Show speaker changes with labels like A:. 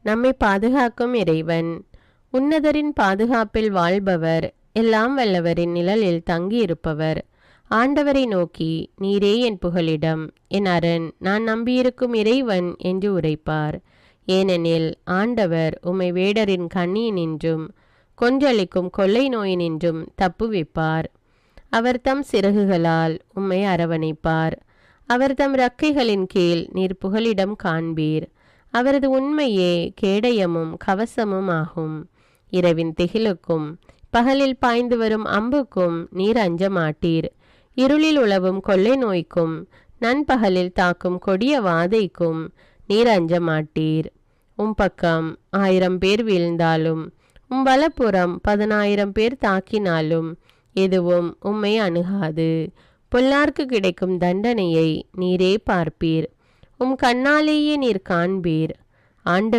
A: நம்மை பாதுகாக்கும் இறைவன். உன்னதரின் பாதுகாப்பில் வாழ்பவர், எல்லாம் வல்லவரின் நிழலில் தங்கியிருப்பவர். ஆண்டவரை நோக்கி, நீரே என் புகலிடம், என் அரண், நான் நம்பியிருக்கும் இறைவன் என்று உரைப்பார். ஏனெனில் ஆண்டவர் உம்மை வேடரின் கண்ணியினின்றும் கொன்றளிக்கும் கொள்ளை நோயினின்றும் தப்புவிப்பார். அவர் தம் சிறகுகளால் உம்மை அரவணைப்பார். அவர் தம் இறக்கைகளின் கீழ் நீர் புகலிடம் காண்பீர். அவரது உண்மையே கேடயமும் கவசமும் ஆகும். இரவின் திகிலுக்கும் பகலில் பாய்ந்து வரும் அம்புக்கும் நீர் அஞ்ச மாட்டீர். இருளில் உலவும் கொள்ளை நோய்க்கும் நண்பகலில் தாக்கும் கொடிய வாதைக்கும் நீர் அஞ்ச மாட்டீர். பக்கம் 1000 பேர் வீழ்ந்தாலும் வலப்புறம் 10,000 பேர் தாக்கினாலும் எதுவும் உம்மை அணுகாது. பொல்லார்க்கு கிடைக்கும் தண்டனையை நீரே பார்ப்பீர். கண்ணாலேயே நீர் காண்பீர். ஆண்டவர்